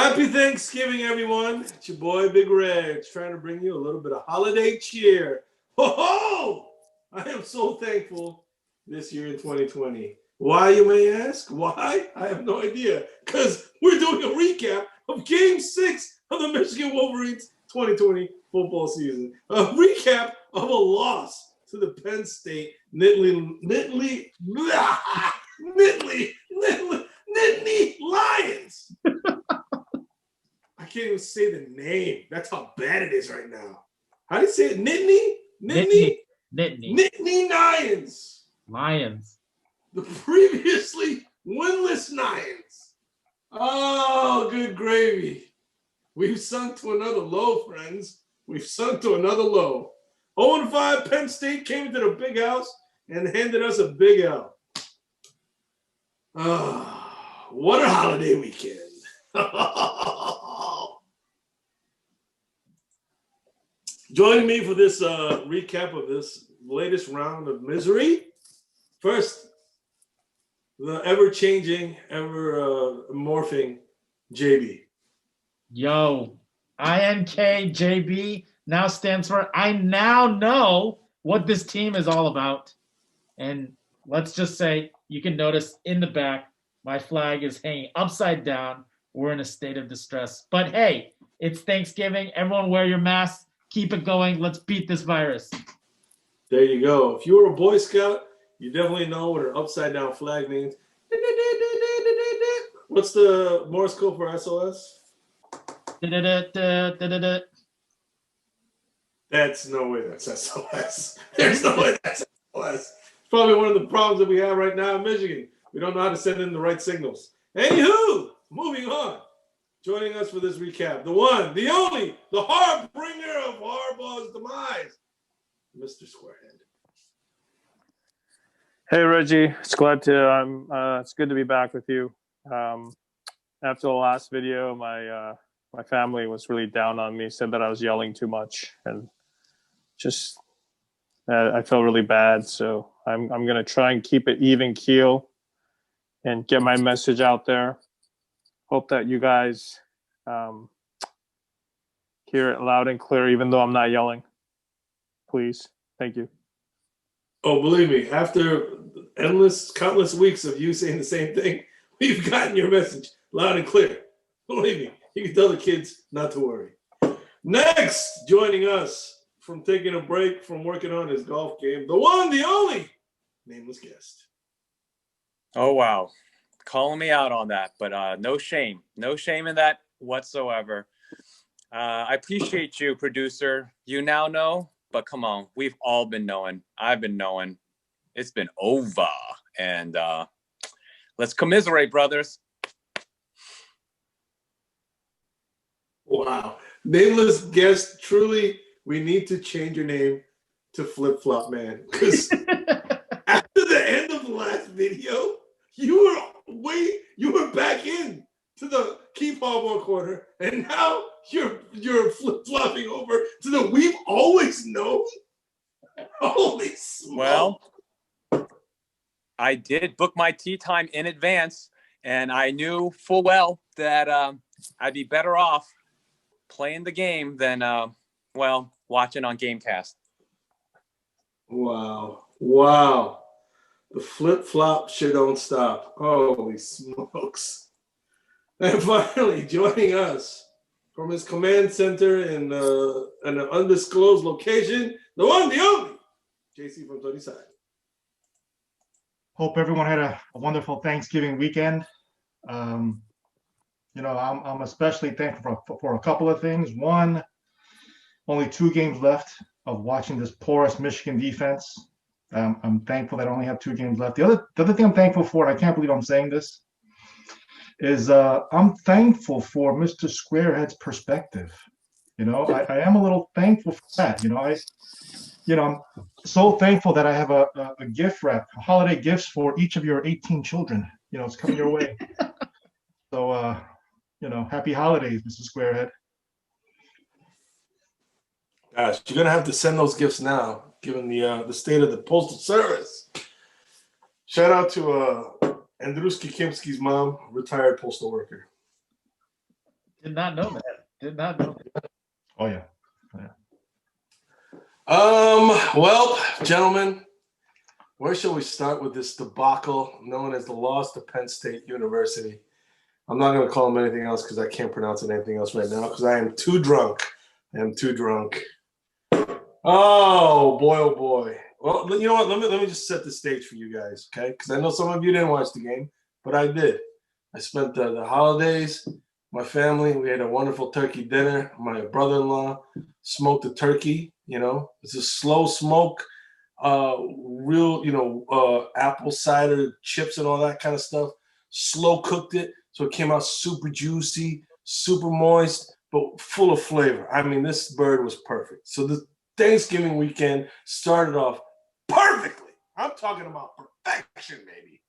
Happy Thanksgiving, everyone. It's your boy, Big Reg, trying to bring you a little bit of holiday cheer. Ho ho! I am so thankful this year in 2020. Why, you may ask? Why? I have no idea. Because we're doing a recap of Game 6 of the Michigan Wolverines 2020 football season. A recap of a loss to the Penn State Nittany Lions. I can't even say the name. That's how bad it is right now. How do you say it? Nittany Lions. The previously winless Lions. Oh, good gravy. We've sunk to another low, friends. We've sunk to another low. 0-5 Penn State came into the big house and handed us a big L. What a holiday weekend. Joining me for this recap of this latest round of misery, first, the ever-changing, ever-morphing JB. Yo, INKJB now stands for I now know what this team is all about. And let's just say, you can notice in the back, my flag is hanging upside down. We're in a state of distress. But hey, it's Thanksgiving. Everyone wear your masks. Keep it going. Let's beat this virus. There you go. If you were a Boy Scout, you definitely know what an upside down flag means. What's the Morse code for SOS? That's no way that's SOS. There's no way that's SOS. It's probably one of the problems that we have right now in Michigan. We don't know how to send in the right signals. Anywho, moving on. Joining us for this recap, the one, the only, the harbinger of Harbaugh's demise, Mr. Squarehead. Hey Reggie, it's good to be back with you. After the last video, my family was really down on me, said that I was yelling too much, and just I felt really bad. So I'm gonna try and keep it even keel and get my message out there. Hope that you guys hear it loud and clear, even though I'm not yelling. Please. Thank you. Oh, believe me, after countless weeks of you saying the same thing, we've gotten your message loud and clear. Believe me, you can tell the kids not to worry. Next, joining us from taking a break from working on his golf game, the one, the only, nameless guest. Oh, wow. Calling me out on that, but no shame in that whatsoever. I appreciate you, producer. You now know, but come on, we've all been knowing. I've been knowing. It's been over, and let's commiserate, brothers. Wow, nameless guest. Truly, we need to change your name to Flip Flop Man, because after the end of the last video, you were back in to the keep Harbaugh corner, and now you're flip-flopping over to the we've always known. Holy smokes. Well, I did book my tea time in advance, and I knew full well that I'd be better off playing the game than watching on Gamecast. Wow. The flip-flop shit don't stop. Holy smokes. And finally, joining us from his command center in an undisclosed location, the one, the only, JC from Tony Side. Hope everyone had a wonderful Thanksgiving weekend. I'm especially thankful for a couple of things. One, only 2 games left of watching this porous Michigan defense. I'm thankful that I only have 2 games left. The other thing I'm thankful for, and I can't believe I'm saying this, is I'm thankful for Mr. Squarehead's perspective. I am a little thankful for that. I'm so thankful that I have a gift wrap, holiday gifts for each of your 18 children. It's coming your way. So, happy holidays, Mr. Squarehead. Gosh, you're gonna have to send those gifts now, given the state of the Postal Service. Shout out to Andruski Kimski's mom, retired postal worker. Did not know that. Did not know that. Oh yeah. Well, gentlemen, where shall we start with this debacle known as the loss to Penn State University? I'm not going to call them anything else because I can't pronounce it anything else right now because I am too drunk. I am too drunk. Oh boy, oh boy. Well, you know what? Let me just set the stage for you guys, okay? Because I know some of you didn't watch the game, but I did. I spent the holidays, my family. We had a wonderful turkey dinner. My brother-in-law smoked a turkey. You know, it's a slow smoke, real, apple cider chips and all that kind of stuff. Slow cooked it, so it came out super juicy, super moist, but full of flavor. I mean, this bird was perfect. So the Thanksgiving weekend started off perfectly. I'm talking about perfection, baby.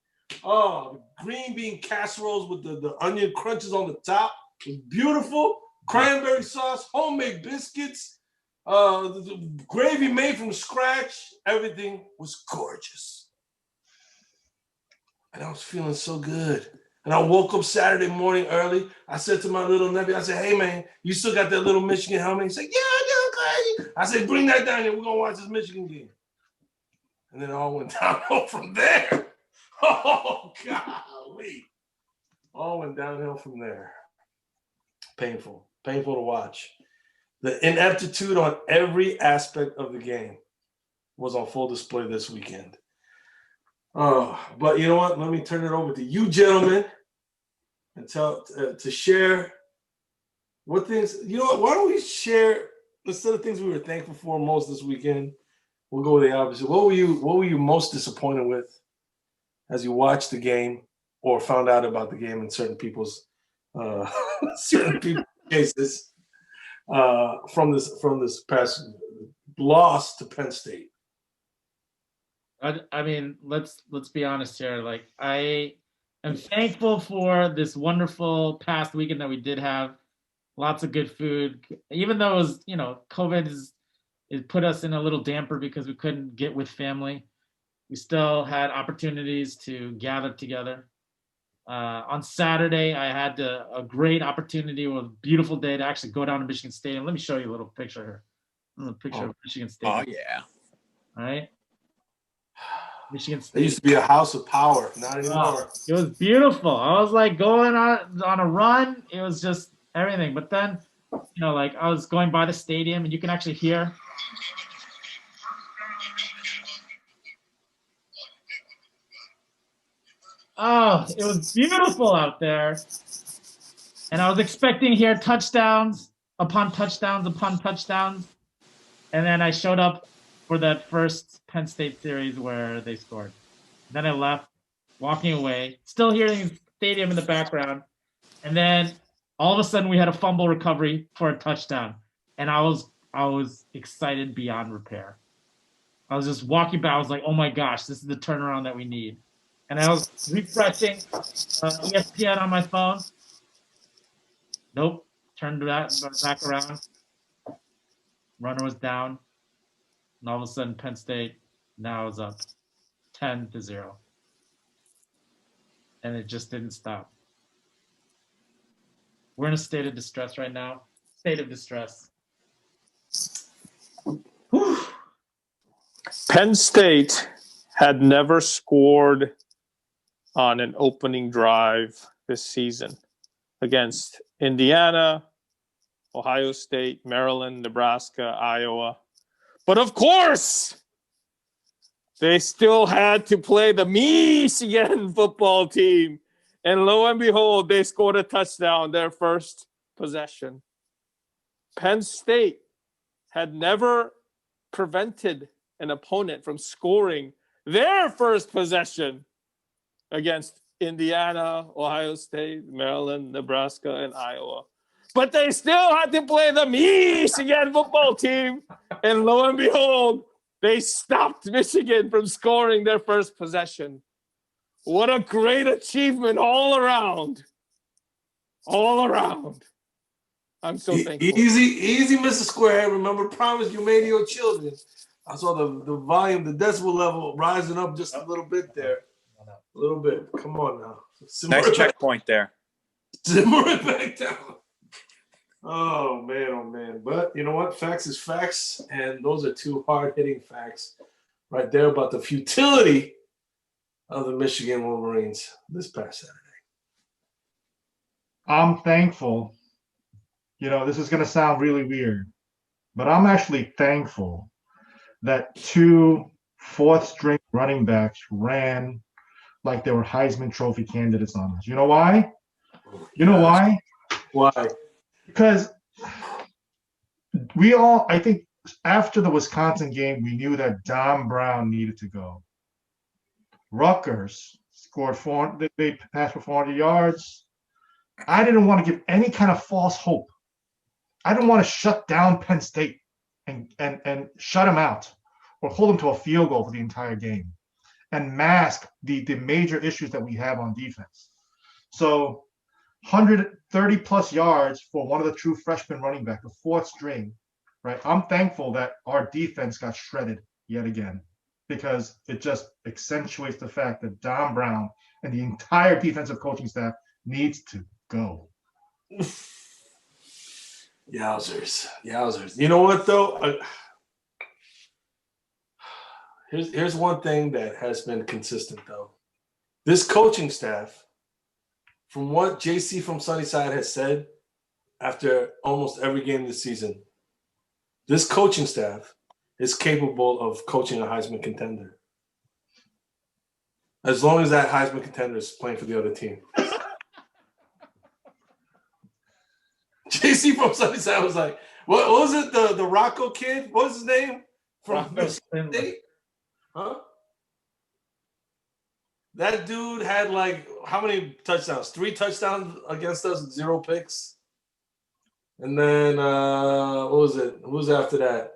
Oh, the green bean casseroles with the onion crunches on the top was beautiful. Cranberry sauce, homemade biscuits, the gravy made from scratch. Everything was gorgeous. And I was feeling so good. And I woke up Saturday morning early. I said to my little nephew, I said, hey, man, you still got that little Michigan helmet? He said, yeah, I do, okay. I said, bring that down here. We're going to watch this Michigan game. And then it all went downhill from there. Oh, golly. All went downhill from there. Painful to watch. The ineptitude on every aspect of the game was on full display this weekend. Oh, but you know what? Let me turn it over to you, gentlemen, and to share what things. You know what? Why don't we share instead of things we were thankful for most this weekend? We'll go with the opposite. What were you most disappointed with as you watched the game or found out about the game in certain people's cases from this past loss to Penn State? I mean, let's be honest here. Like, I am thankful for this wonderful past weekend that we did have. Lots of good food, even though it was, COVID it put us in a little damper because we couldn't get with family. We still had opportunities to gather together. On Saturday, I had a great opportunity with a beautiful day to actually go down to Michigan Stadium. Let me show you a little picture here. A little picture of Michigan Stadium. Oh, yeah. All right. Michigan It State. used to be a house of power. Not anymore. It was beautiful. I was like going on a run. It was just everything. But then, like I was going by the stadium and you can actually hear. Oh, it was beautiful out there. And I was expecting to hear touchdowns upon touchdowns upon touchdowns. And then I showed up for that first Penn State series where they scored. Then I left, walking away, still hearing the stadium in the background. And then all of a sudden we had a fumble recovery for a touchdown. And I was excited beyond repair. I was just walking back. I was like, oh my gosh, this is the turnaround that we need. And I was refreshing ESPN on my phone. Nope. Turned that back around. Runner was down. And all of a sudden, Penn State now is up 10-0. And it just didn't stop. We're in a state of distress right now. State of distress. Whew. Penn State had never scored on an opening drive this season against Indiana, Ohio State, Maryland, Nebraska, Iowa. But of course, they still had to play the Michigan football team. And lo and behold, they scored a touchdown, their first possession. Penn State had never prevented an opponent from scoring their first possession against Indiana, Ohio State, Maryland, Nebraska, and Iowa. But they still had to play the Michigan football team. And lo and behold, they stopped Michigan from scoring their first possession. What a great achievement all around. All around. I'm so thankful. Easy, Mr. Squarehead. Remember, promise you made to your children. I saw the volume, the decibel level rising up just a little bit there. A little bit. Come on now. Nice checkpoint there. Simmer it back down. Oh man, oh man. But you know what? Facts is facts, and those are two hard-hitting facts right there about the futility of the Michigan Wolverines this past Saturday. I'm thankful. This is going to sound really weird, but I'm actually thankful that two fourth-string running backs ran like they were Heisman Trophy candidates on us. You know why? You know why? Why? Because I think after the Wisconsin game, we knew that Don Brown needed to go. Rutgers scored they passed for 400 yards. I didn't want to give any kind of false hope. I didn't want to shut down Penn State and shut them out or hold them to a field goal for the entire game and mask the major issues that we have on defense. So 130 plus yards for one of the true freshman running back, the fourth string, right? I'm thankful that our defense got shredded yet again because it just accentuates the fact that Don Brown and the entire defensive coaching staff needs to go. Yowzers. You know what though? Here's one thing that has been consistent though. This coaching staff, from what JC from Sunnyside has said after almost every game this season, this coaching staff is capable of coaching a Heisman contender. As long as that Heisman contender is playing for the other team. JC from Sunnyside was like, what was it? The Rocco kid? What was his name? From Michigan State? Huh? That dude had like how many touchdowns? 3 touchdowns against us, 0 picks. And then what was it? Who was after that?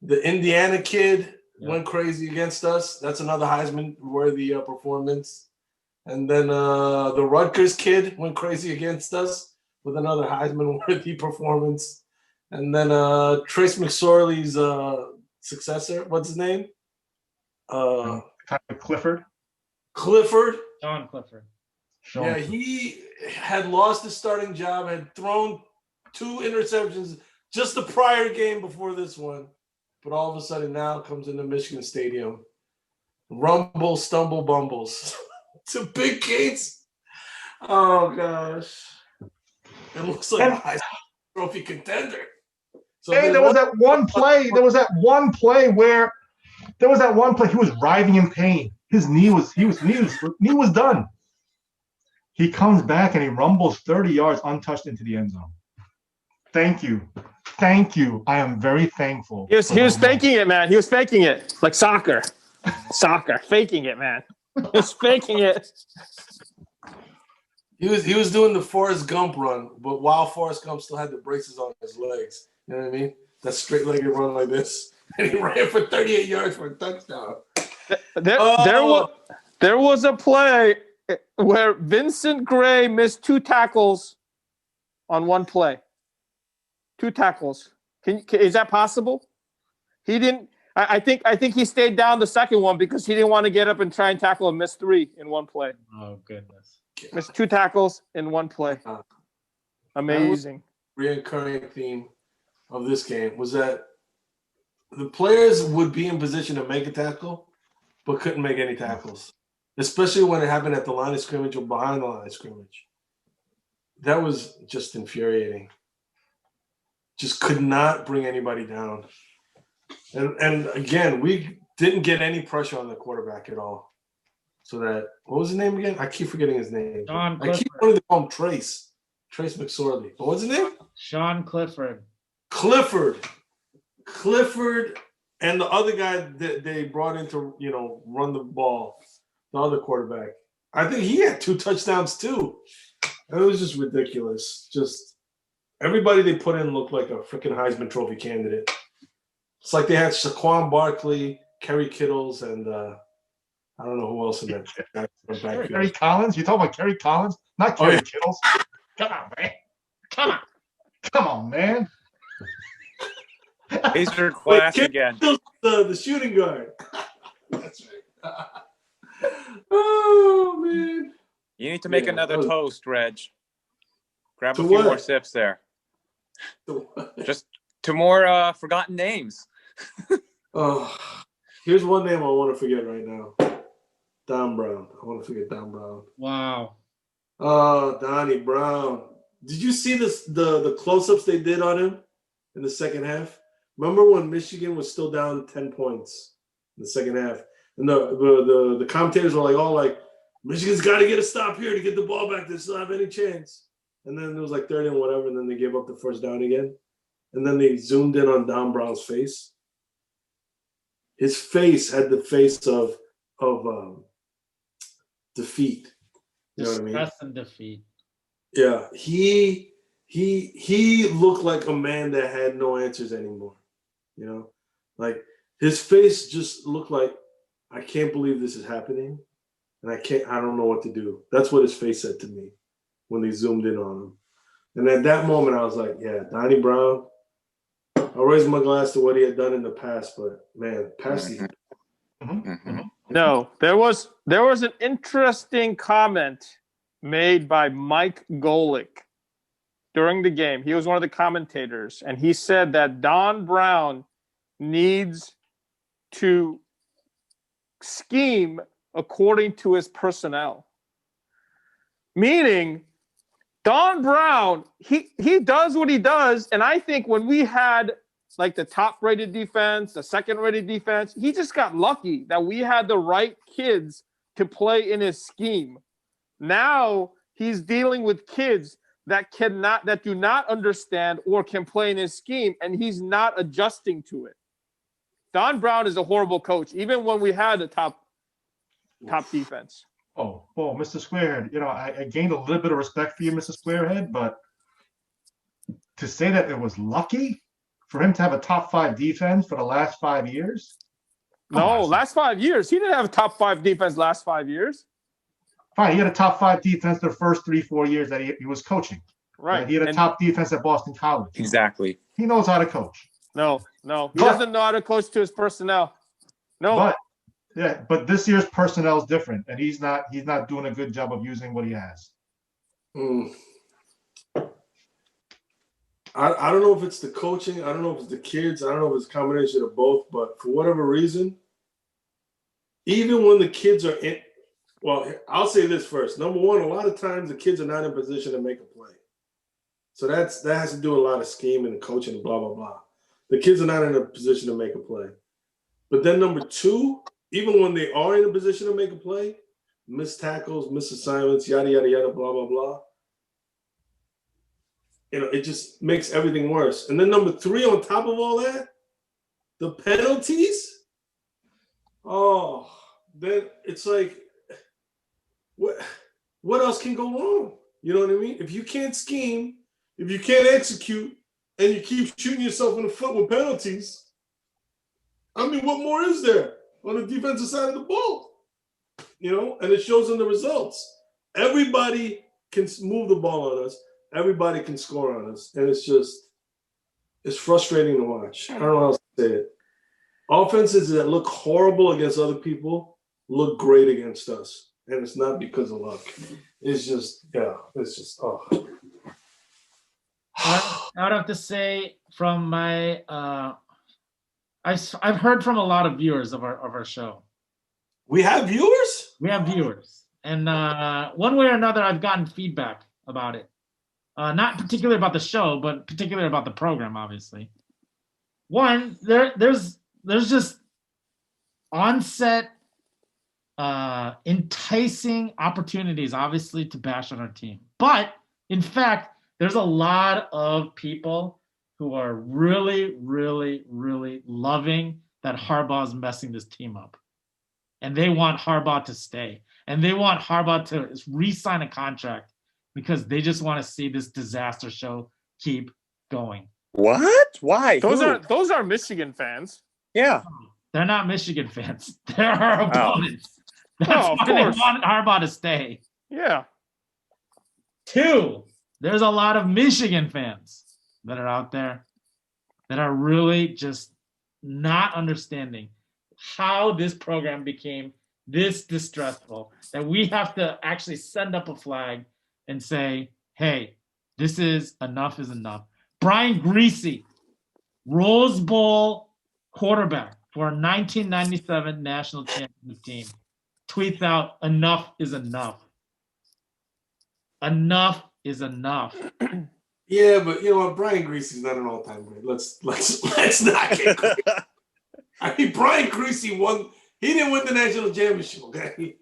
The Indiana kid went crazy against us. That's another Heisman-worthy performance. And then the Rutgers kid went crazy against us with another Heisman-worthy performance. And then Trace McSorley's successor, what's his name? Clifford. John Clifford. Yeah, he had lost his starting job, had thrown 2 interceptions just the prior game before this one. But all of a sudden now comes into Michigan Stadium. Rumble, stumble, bumbles. To big gates. Oh, gosh. It looks like a Heisman Trophy contender. So hey, there was that one play where he was writhing in pain. His knee was done. He comes back and he rumbles 30 yards untouched into the end zone. Thank you. I am very thankful. He was faking it, man. He was faking it like soccer, faking it, man. He was faking it. He was doing the Forrest Gump run, but while Forrest Gump still had the braces on his legs. You know what I mean? That straight-legged run like this. And he ran for 38 yards for a touchdown. There was a play where Vincent Gray missed 2 tackles on one play. 2 tackles. Is that possible? He didn't. I think he stayed down the second one because he didn't want to get up and try and tackle and miss 3 in one play. Oh goodness! Missed 2 tackles in one play. Amazing. Reoccurring theme of this game was that the players would be in position to make a tackle, but couldn't make any tackles, especially when it happened at the line of scrimmage or behind the line of scrimmage. That was just infuriating. Just could not bring anybody down. And again, we didn't get any pressure on the quarterback at all. So that, what was his name again? I keep forgetting his name. John I Clifford. keep wanting to call him Trace McSorley. But what's his name? Sean Clifford. Clifford, and the other guy that they brought in to, run the ball, the other quarterback. I think he had 2 touchdowns too. It was just ridiculous. Just everybody they put in looked like a freaking Heisman Trophy candidate. It's like they had Saquon Barkley, Kerry Kittles, and I don't know who else in that backfield. Kerry Collins? You talking about Kerry Collins? Not Kerry Kittles. Come on, man. Laser class again. The shooting guard. That's right. Oh, man. You need to make another toast, Reg. Grab a To few what? more sips there. Just two more forgotten names. Oh, here's one name I want to forget right now. Don Brown. I want to forget Don Brown. Wow. Oh, Donnie Brown. Did you see this? The close-ups they did on him in the second half? Remember when Michigan was still down 10 points in the second half, and the commentators were like, Michigan's got to get a stop here to get the ball back. They still have any chance. And then it was like 30 and whatever, and then they gave up the first down again. And then they zoomed in on Don Brown's face. His face had the face of defeat. You know what I mean? Disgust and defeat. Yeah, he looked like a man that had no answers anymore. You know, like his face just looked like, I can't believe this is happening, and I don't know what to do. That's what his face said to me when they zoomed in on him. And at that moment, I was like, yeah, Donnie Brown. I'll raise my glass to what he had done in the past, but man, past season. No, there was an interesting comment made by Mike Golick during the game. He was one of the commentators, and he said that Don Brown needs to scheme according to his personnel. Meaning, Don Brown, he does what he does, and I think when we had like the top-rated defense, the second-rated defense, he just got lucky that we had the right kids to play in his scheme. Now he's dealing with kids that do not understand or can play in his scheme, and he's not adjusting to it. Don Brown is a horrible coach, even when we had a top defense. Oh, Mr. Squarehead, I gained a little bit of respect for you, Mr. Squarehead, but to say that it was lucky for him to have a top 5 defense for the last 5 years? No, last 5 years. He didn't have a top 5 defense last 5 years. Fine, he had a top 5 defense the first 3-4 years that he was coaching. Right. He had a top defense at Boston College. Exactly. He knows how to coach. No. He doesn't know how to coach to his personnel. No. But this year's personnel is different, and he's not doing a good job of using what he has. I don't know if it's the coaching. I don't know if it's the kids. I don't know if it's a combination of both. But for whatever reason, even when the kids are in, well, I'll say this first. Number one, a lot of times the kids are not in position to make a play. So that has to do with a lot of scheming and coaching and blah, blah, blah. The kids are not in a position to make a play. But then number two, even when they are in a position to make a play, missed tackles, missed assignments, yada, yada, yada, blah, blah, blah. It just makes everything worse. And then number three, on top of all that, the penalties. Oh, then it's like, what else can go wrong? You know what I mean? If you can't scheme, if you can't execute, and you keep shooting yourself in the foot with penalties, I mean, what more is there on the defensive side of the ball? And it shows in the results. Everybody can move the ball on us. Everybody can score on us. And it's frustrating to watch. I don't know how else to say it. Offenses that look horrible against other people look great against us. And it's not because of luck. It's just, oh. I would have to say from my I've heard from a lot of viewers of our show. We have viewers? We have viewers. And one way or another, I've gotten feedback about it. Not particularly about the show, but particularly about the program, obviously. One, there's just onset enticing opportunities, obviously, to bash on our team. But in fact, there's a lot of people who are really, really, really loving that Harbaugh's messing this team up. And they want Harbaugh to stay. And they want Harbaugh to re-sign a contract because they just want to see this disaster show keep going. What? Why? Those are Michigan fans. Yeah. They're not Michigan fans. They're our opponents. That's of why course. they want Harbaugh to stay. Yeah. Two, there's a lot of Michigan fans that are out there that are really just not understanding how this program became this distressful that we have to actually send up a flag and say, hey, enough is enough. Brian Greasy, Rose Bowl quarterback for a 1997 national championship team, tweets out, "Enough is enough. Enough is enough." Yeah, but you know what? Brian Greasy's not an all-time great. Let's not get crazy. I mean, Brian Greasy won. He didn't win the national championship. Okay,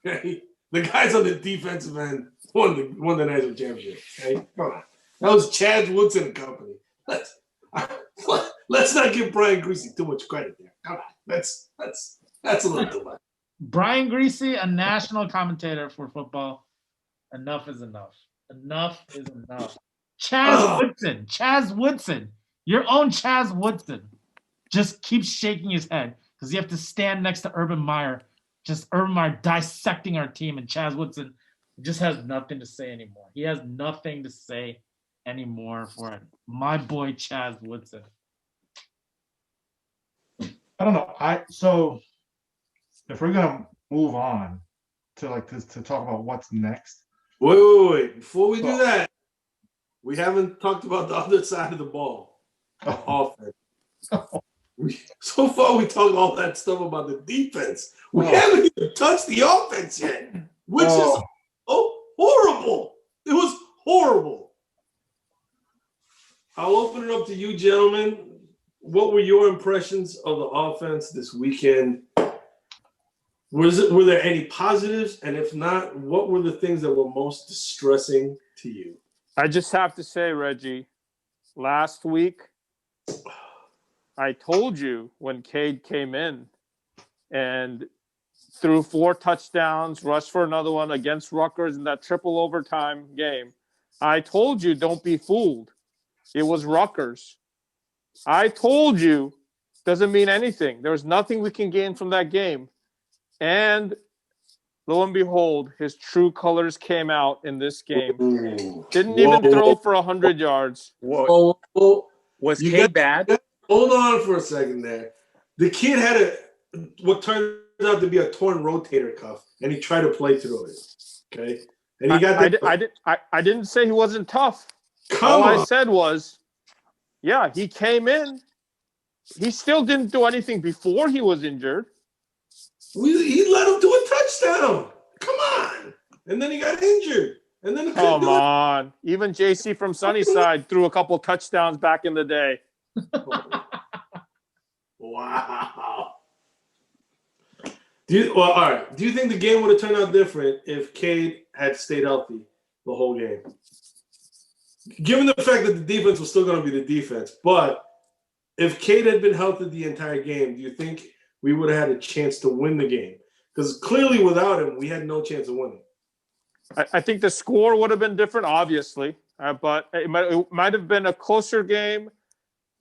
the guys on the defensive end won the national championship. Okay, come on. That was Chad Woodson and company. Let's not give Brian Greasy too much credit there. Come on, that's a little too much. Brian Greasy, a national commentator for football. Enough is enough. Enough is enough. Chaz Woodson, your own Chaz Woodson, just keeps shaking his head because you have to stand next to Urban Meyer, just Urban Meyer dissecting our team, and Chaz Woodson just has nothing to say anymore. He has nothing to say anymore for it. My boy Chaz Woodson. I don't know. So if we're gonna move on to like this to talk about what's next. Wait. Before we do that, we haven't talked about the other side of the ball. The offense. So far, we talked all that stuff about the defense. We haven't even touched the offense yet, which is horrible. It was horrible. I'll open it up to you, gentlemen. What were your impressions of the offense this weekend? Were there any positives? And if not, what were the things that were most distressing to you? I just have to say, Reggie, last week, I told you when Cade came in and threw 4 touchdowns, rushed for another one against Rutgers in that triple overtime game. I told you, don't be fooled. It was Rutgers. I told you, doesn't mean anything. There was nothing we can gain from that game. And lo and behold, his true colors came out in this game. Didn't even throw for 100 yards. Whoa. Was Cade bad? Hold on for a second there. The kid had what turned out to be a torn rotator cuff, and he tried to play through it. Okay, and he got. I didn't say he wasn't tough. All I said was, yeah, he came in. He still didn't do anything before he was injured. He let him do a touchdown. Come on, and then he got injured, and then come on. Even JC from Sunnyside threw a couple touchdowns back in the day. Wow. All right. Do you think the game would have turned out different if Cade had stayed healthy the whole game? Given the fact that the defense was still going to be the defense, but if Cade had been healthy the entire game, do you think we would have had a chance to win the game? Because clearly without him, we had no chance of winning. I think the score would have been different, obviously, but it might have been a closer game.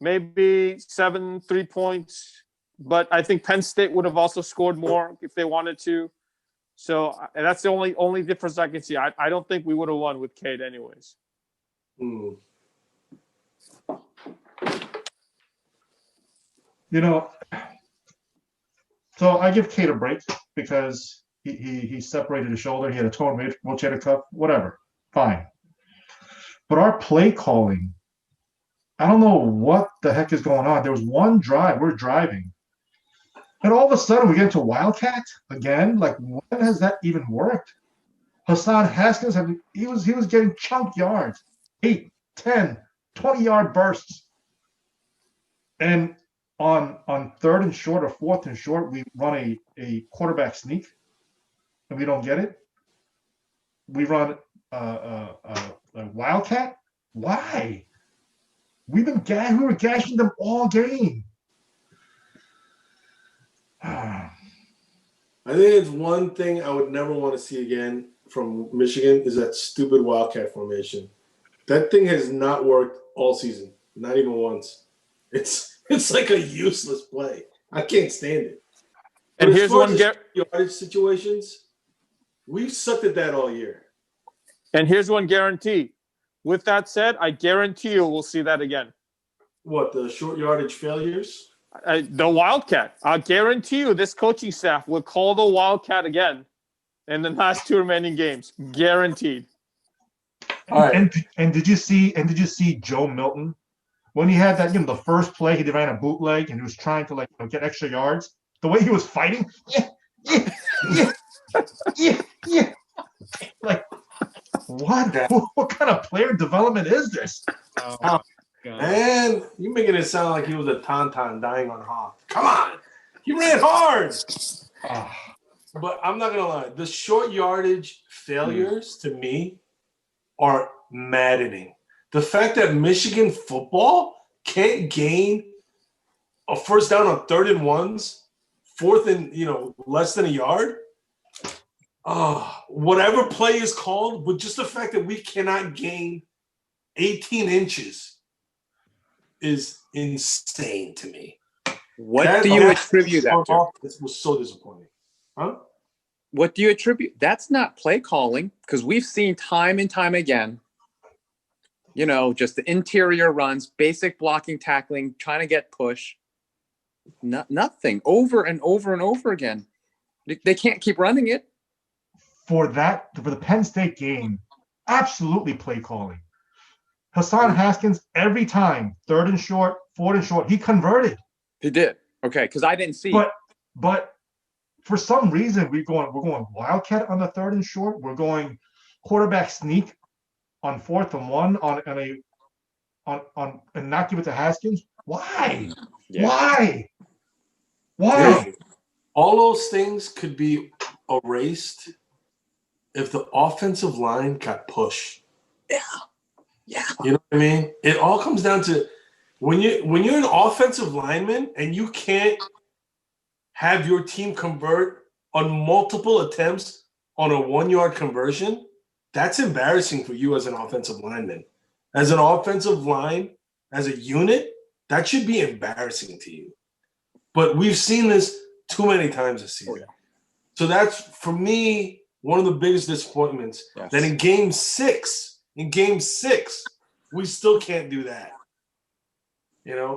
Maybe 7 3-points, but I think Penn State would have also scored more if they wanted to. So that's the only difference I can see. I don't think we would have won with Cade anyways. You know, so I give Cade a break because he separated his shoulder. He had a torn rotator cuff, whatever. Fine. But our play calling, I don't know what the heck is going on. There was one drive, we're driving, and all of a sudden we get into Wildcat again. Like, when has that even worked? Hassan Haskins, he was getting chunk yards, 8, 10, 20-yard bursts. And on 3rd and short or 4th and short, we run a quarterback sneak, and we don't get it. We run a Wildcat. Why? We were gashing them all game. I think it's one thing I would never want to see again from Michigan is that stupid Wildcat formation. That thing has not worked all season, not even once. It's like a useless play. I can't stand it. But and here's one yardage situations. We've sucked at that all year. And here's one guarantee. With that said, I guarantee you we'll see that again. What, the short yardage failures? The Wildcat. I guarantee you this coaching staff will call the Wildcat again in the last 2 remaining games. Guaranteed. All right. And did you see Joe Milton when he had that, the first play, he ran a bootleg and he was trying to get extra yards. The way he was fighting, yeah. Like, what? What kind of player development is this? Oh, my God. Man, you're making it sound like he was a tauntaun dying on Hoth. Come on. He ran hard. But I'm not going to lie. The short yardage failures, to me, are maddening. The fact that Michigan football can't gain a first down on 3rd and 1s, 4th and, less than a yard. Whatever play is called, with just the fact that we cannot gain 18 inches is insane to me. What do you attribute that to? This was so disappointing. Huh? What do you attribute? That's not play calling, because we've seen time and time again, just the interior runs, basic blocking, tackling, trying to get push. Nothing. Over and over and over again. They can't keep running it. For the Penn State game, absolutely play calling. Hassan Haskins, every time, 3rd and short, 4th and short, he converted. He did. Okay, because I didn't see. But for some reason, we're going wildcat on the 3rd and short. We're going quarterback sneak on 4th and 1 and not give it to Haskins. Why? Yeah. Why? All those things could be erased if the offensive line got pushed. Yeah. You know what I mean? It all comes down to when you're an offensive lineman and you can't have your team convert on multiple attempts on a 1-yard conversion, that's embarrassing for you as an offensive lineman. As an offensive line, as a unit, that should be embarrassing to you. But we've seen this too many times this season. So that's, for me, one of the biggest disappointments, that in game six, we still can't do that.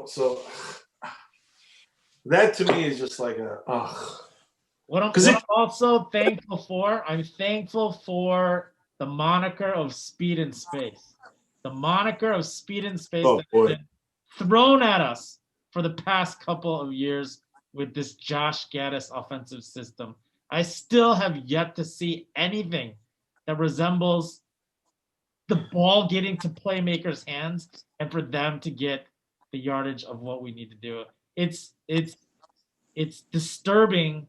So that to me is just like What I'm also thankful for, I'm thankful for the moniker of Speed in Space. The moniker of Speed in Space that's been thrown at us for the past couple of years with this Josh Gaddis offensive system. I still have yet to see anything that resembles the ball getting to playmakers' hands and for them to get the yardage of what we need to do. It's disturbing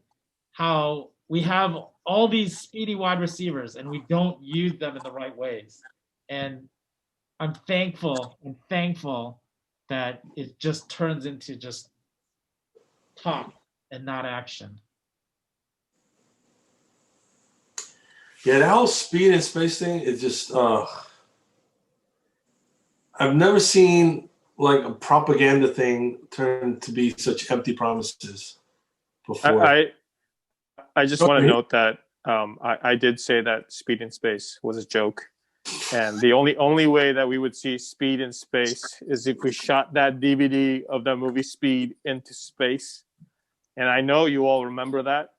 how we have all these speedy wide receivers and we don't use them in the right ways. And I'm thankful that it just turns into just talk and not action. Yeah, that whole Speed in Space thing is just I've never seen like a propaganda thing turn to be such empty promises before. I just want to note that I did say that Speed in Space was a joke. And the only way that we would see Speed in Space is if we shot that DVD of that movie Speed into space. And I know you all remember that.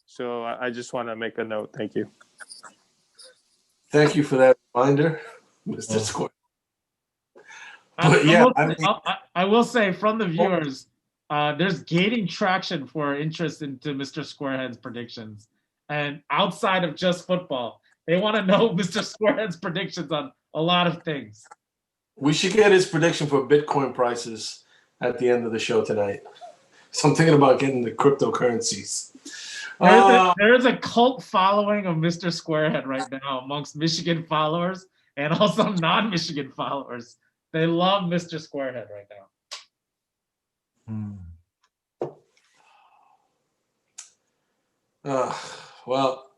So I just want to make a note. Thank you. Thank you for that reminder, Mr. Square. But I will say from the viewers, there's gaining traction for interest into Mr. Squarehead's predictions. And outside of just football, they want to know Mr. Squarehead's predictions on a lot of things. We should get his prediction for Bitcoin prices at the end of the show tonight. So I'm thinking about getting the cryptocurrencies. There is a cult following of Mr. Squarehead right now amongst Michigan followers and also non-Michigan followers. They love Mr. Squarehead right now. Well,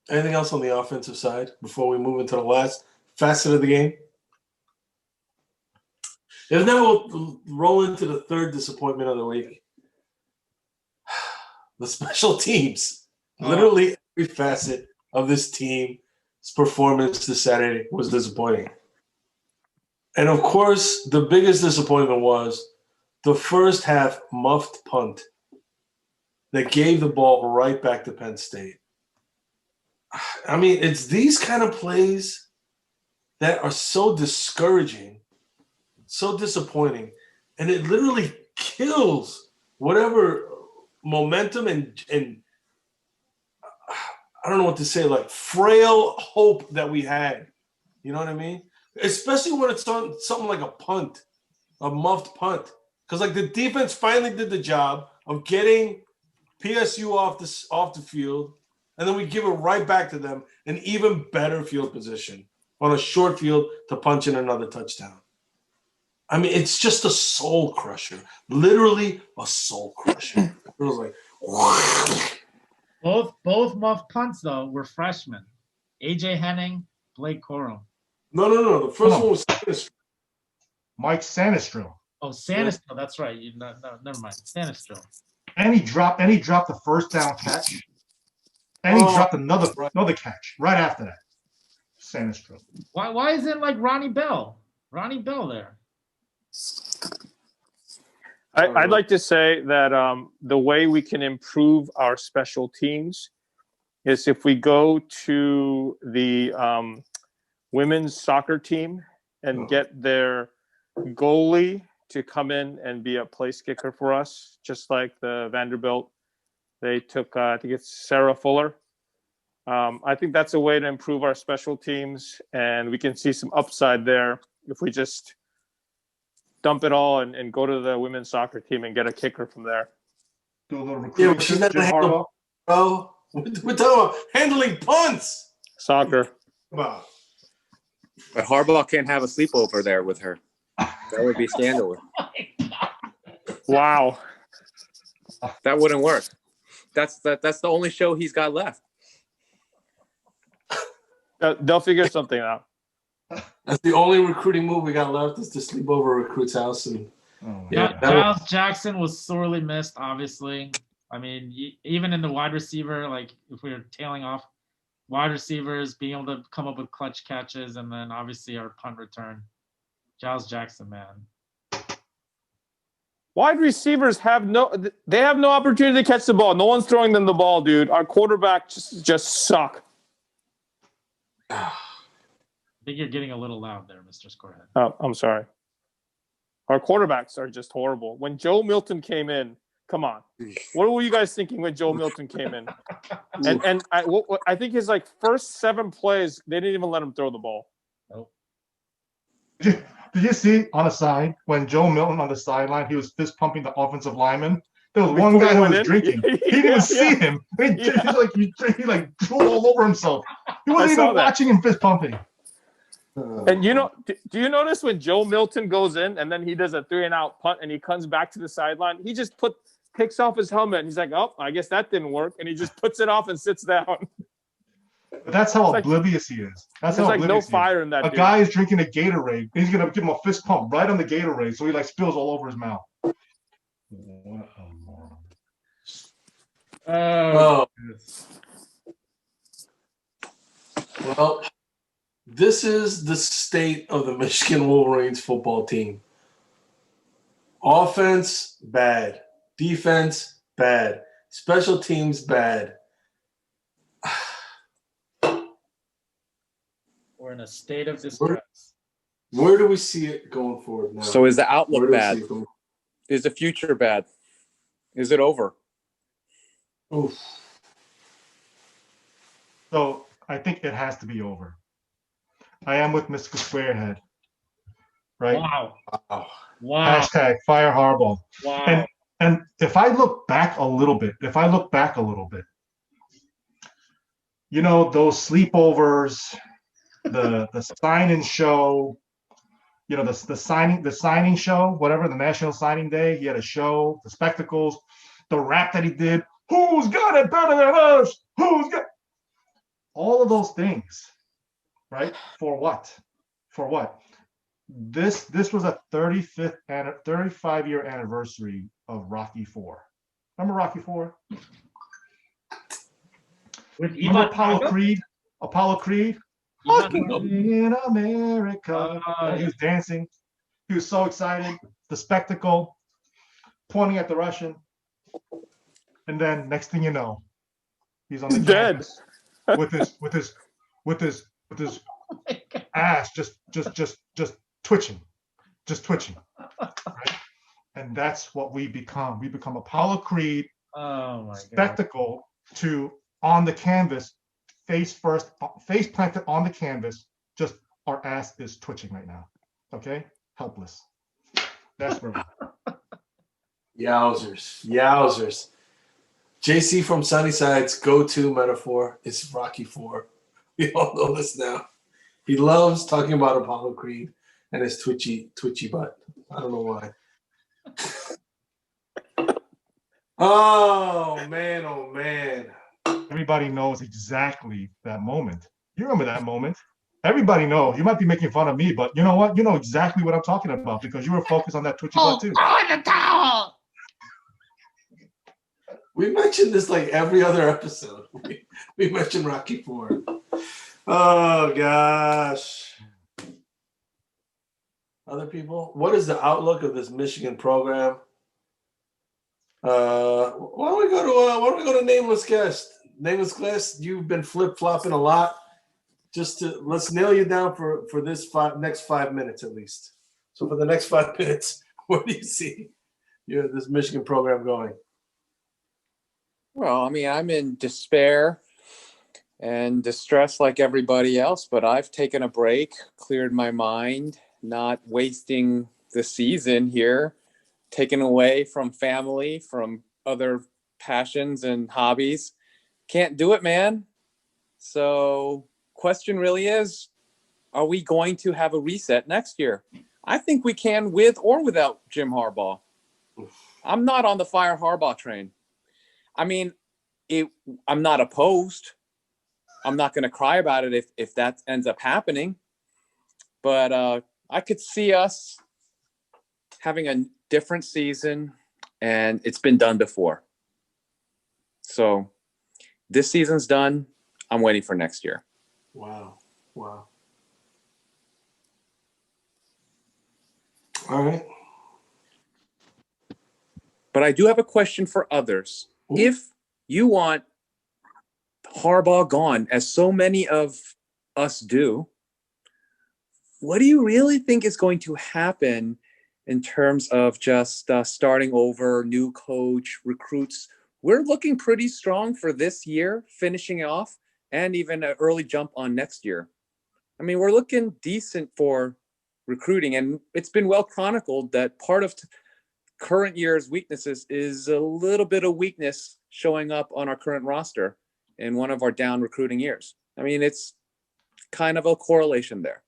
anything else on the offensive side before we move into the last facet of the game? And then we'll roll into the third disappointment of the week. The special teams. Literally every facet of this team's performance this Saturday was disappointing. And of course, the biggest disappointment was the first half muffed punt that gave the ball right back to Penn State. I mean, it's these kind of plays that are so discouraging so disappointing, and it literally kills whatever momentum and I don't know what to say, like frail hope that we had. You know what I mean? Especially when it's on something like a punt, a muffed punt, because like the defense finally did the job of getting PSU off the field, and then we give it right back to them, an even better field position on a short field to punch in another touchdown. I mean, it's just a soul crusher, literally a soul crusher. It was like, Both muff punts though were freshmen. AJ Henning, Blake Corum. no. The first one was Mike Sanistril. Oh, Sanistril, that's right. No, never mind. Sanistril. And he dropped the first down catch. And he dropped another catch right after that. Sanistril. Why isn't like Ronnie Bell? Ronnie Bell there. I'd like to say that the way we can improve our special teams is if we go to the women's soccer team and get their goalie to come in and be a place kicker for us, just like the Vanderbilt. They took, I think it's Sarah Fuller. I think that's a way to improve our special teams, and we can see some upside there if we just dump it all and go to the women's soccer team and get a kicker from there. Do a little yeah, recruiting. but she's not gonna handle, bro. We're talking about handling punts. Soccer. Come on. But Harbaugh can't have a sleepover there with her. That would be scandalous. Wow. That wouldn't work. That's the only show he's got left. They'll figure something out. That's the only recruiting move we got left is to sleep over a recruit's house. And Giles Jackson was sorely missed, obviously. I mean, even in the wide receiver, like if we were tailing off wide receivers, being able to come up with clutch catches, and then obviously our punt return. Giles Jackson, man. Wide receivers have no opportunity to catch the ball. No one's throwing them the ball, dude. Our quarterbacks just suck. I think you're getting a little loud there, Mr. Scorehead. Oh, I'm sorry. Our quarterbacks are just horrible. When Joe Milton came in, come on. What were you guys thinking when Joe Milton came in? And I think his like first 7 plays, they didn't even let him throw the ball. Nope. Did you see on the side when Joe Milton on the sideline, he was fist pumping the offensive lineman? There was one guy who was drinking. He didn't even see him. He like drooled all over himself. He wasn't even watching him fist pumping. And do you notice when Joe Milton goes in and then he does a 3-and-out punt and he comes back to the sideline, he just takes off his helmet and he's like, oh, I guess that didn't work, and he just puts it off and sits down. But that's how oblivious he is. That's There's how like no fire in that. A guy is drinking a Gatorade. He's gonna give him a fist pump right on the Gatorade, so he like spills all over his mouth. What a moron! Well, this is the state of the Michigan Wolverines football team. Offense, bad. Defense, bad. Special teams, bad. We're in a state of distress. Where do we see it going forward now? So is the outlook bad? Is the future bad? Is it over? Oof. So I think it has to be over. I am with Mr. Squarehead. Right? Wow. Hashtag fire Harbaugh. Wow. And if I look back a little bit, you know, those sleepovers, the sign-in show, you know, the signing show, whatever, the National Signing Day, he had a show, the spectacles, the rap that he did, who's got it better than us? Who's got all of those things, right? For what? This was a 35-year anniversary of Rocky IV. Remember Rocky IV? Remember Apollo Creed? In America. He was dancing. He was so excited. The spectacle, pointing at the Russian. And then next thing you know, he's on the campus with his ass just twitching. just twitching, right? And that's what we become. We become Apollo Creed Oh my god. spectacle to on the canvas, face first, face planted on the canvas. Just our ass is twitching right now. Okay, helpless. That's where. Yowzers, yowzers. JC from Sunnyside's go-to metaphor is Rocky Four. We all know this now. He loves talking about Apollo Creed and his twitchy butt. I don't know why. Oh man, oh man. Everybody knows exactly that moment. You remember that moment. Everybody knows. You might be making fun of me, but you know what? You know exactly what I'm talking about because you were focused on that twitchy butt too. Throw in the towel. We mentioned this like every other episode. We mentioned Rocky Four. Oh gosh. Other people, what is the outlook of this Michigan program? Why don't we go to nameless guest? Nameless guest, you've been flip-flopping a lot. Let's nail you down for this next 5 minutes at least. So for the next 5 minutes, where do you see this Michigan program going? Well, I mean, I'm in despair and distress like everybody else, but I've taken a break, cleared my mind, not wasting the season here, taken away from family, from other passions and hobbies. Can't do it, man. So question really is, are we going to have a reset next year? I think we can with or without Jim Harbaugh. I'm not on the fire Harbaugh train. I mean, I'm not opposed. I'm not going to cry about it if that ends up happening. But I could see us having a different season, and it's been done before. So this season's done. I'm waiting for next year. Wow. All right. But I do have a question for others. Ooh. If you want Harbaugh gone, as so many of us do, what do you really think is going to happen in terms of just starting over, new coach, recruits? We're looking pretty strong for this year, finishing off, and even an early jump on next year. I mean, we're looking decent for recruiting, and it's been well chronicled that part of current year's weaknesses is a little bit of weakness showing up on our current roster in one of our down recruiting years. I mean, it's kind of a correlation there.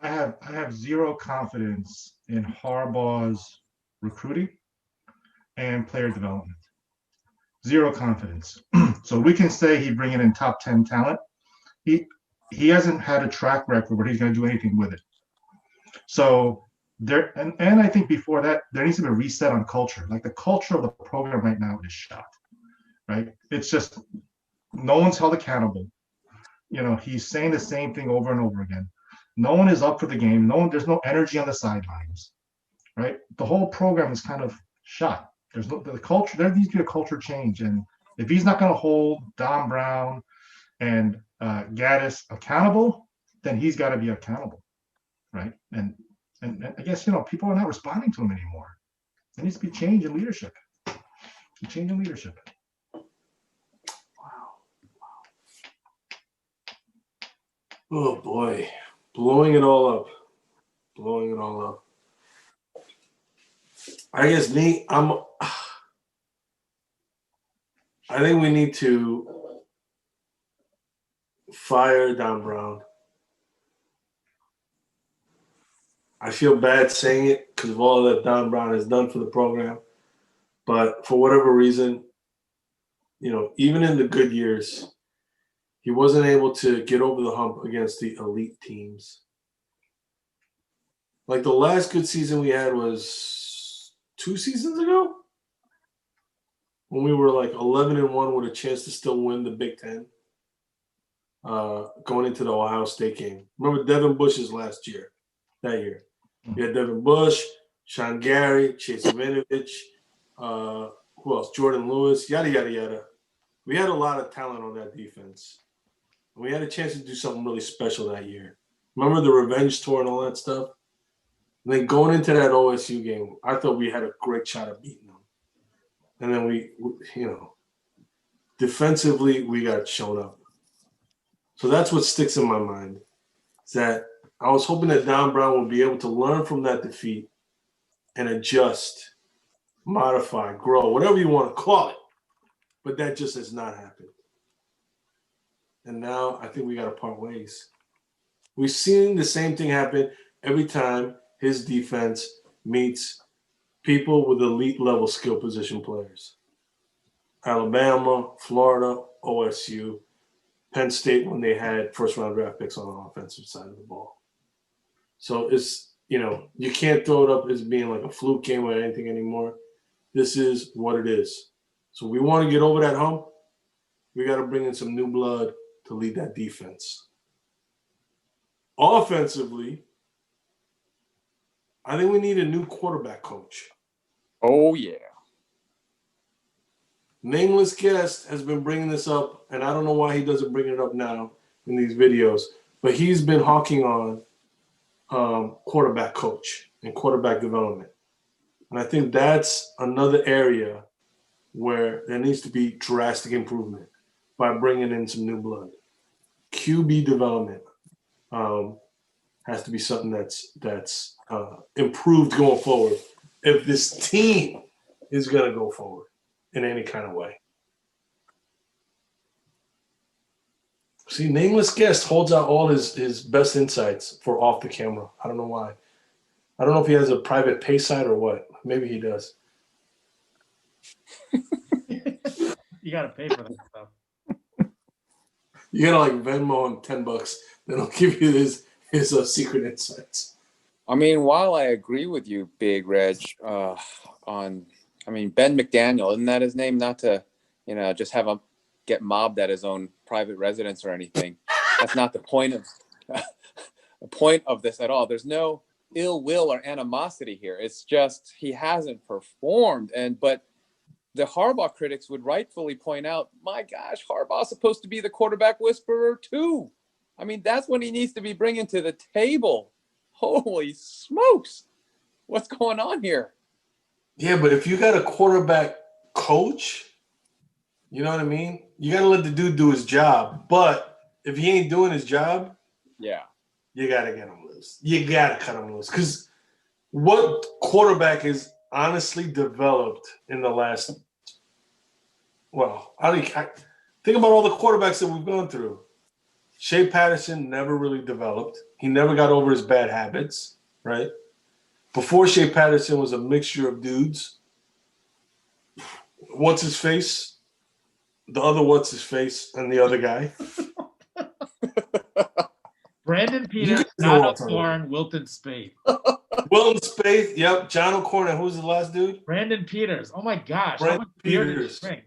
I have zero confidence in Harbaugh's recruiting and player development. Zero confidence. So we can say he's bringing in top 10 talent. He hasn't had a track record where he's going to do anything with it. So there, and I think before that, there needs to be a reset on culture. Like the culture of the program right now is shot, right? It's just no one's held accountable. You know, he's saying the same thing over and over again. No one is up for the game. There's no energy on the sidelines, right? The whole program is kind of shot. There's no the culture. There needs to be a culture change, and if he's not going to hold Don Brown and Gaddis accountable, then he's got to be accountable, right? And I guess people are not responding to him anymore. There needs to be change in leadership. Change in leadership. Wow. Oh boy. Blowing it all up. I guess I think we need to fire Don Brown. I feel bad saying it because of all that Don Brown has done for the program. But for whatever reason, even in the good years, he wasn't able to get over the hump against the elite teams. Like the last good season we had was 2 seasons ago when we were like 11-1 with a chance to still win the Big Ten going into the Ohio State game. Remember Devin Bush's last year, that year. We had Devin Bush, Sean Gary, Chase Vinovich, who else? Jordan Lewis, yada, yada, yada. We had a lot of talent on that defense. And we had a chance to do something really special that year. Remember the revenge tour and all that stuff? And then going into that OSU game, I thought we had a great shot at beating them. And then we defensively, we got shown up. So that's what sticks in my mind. Is that I was hoping that Don Brown would be able to learn from that defeat and adjust, modify, grow, whatever you want to call it. But that just has not happened. And now I think we got to part ways. We've seen the same thing happen every time his defense meets people with elite level skill position players. Alabama, Florida, OSU, Penn State when they had first round draft picks on the offensive side of the ball. So it's, you can't throw it up as being like a fluke game or anything anymore. This is what it is. So we want to get over that hump. We got to bring in some new blood to lead that defense. Offensively, I think we need a new quarterback coach. Oh, yeah. Nameless guest has been bringing this up, and I don't know why he doesn't bring it up now in these videos, but he's been hawking on quarterback coach and quarterback development. And I think that's another area where there needs to be drastic improvement by bringing in some new blood. QB development has to be something that's improved going forward if this team is going to go forward in any kind of way. See, Nameless Guest holds out all his best insights for off the camera. I don't know why. I don't know if he has a private pay site or what. Maybe he does. You got to pay for that stuff. You got to like Venmo him $10. Then he'll give you his secret insights. I mean, while I agree with you, Big Reg, Ben McDaniel, isn't that his name? Not to, just have him get mobbed at his own private residence or anything. That's not the point of this at all. There's no ill will or animosity here. It's just he hasn't performed. But the Harbaugh critics would rightfully point out, my gosh, Harbaugh's supposed to be the quarterback whisperer too. I mean, that's what he needs to be bringing to the table. Holy smokes. What's going on here? Yeah, but if you got a quarterback coach, you know what I mean? You got to let the dude do his job. But if he ain't doing his job, yeah, you got to get him loose. You got to cut him loose. Because what quarterback is honestly developed in the last – think about all the quarterbacks that we've gone through. Shea Patterson never really developed. He never got over his bad habits, right? Before Shea Patterson was a mixture of dudes. What's his face? The other what's his face and the other guy. Brandon Peters, John O'Corn, Wilton Spade. Wilton Spade, yep. John O'Corn, and who's the last dude? Brandon Peters. Oh my gosh. Brandon Peters. Drink?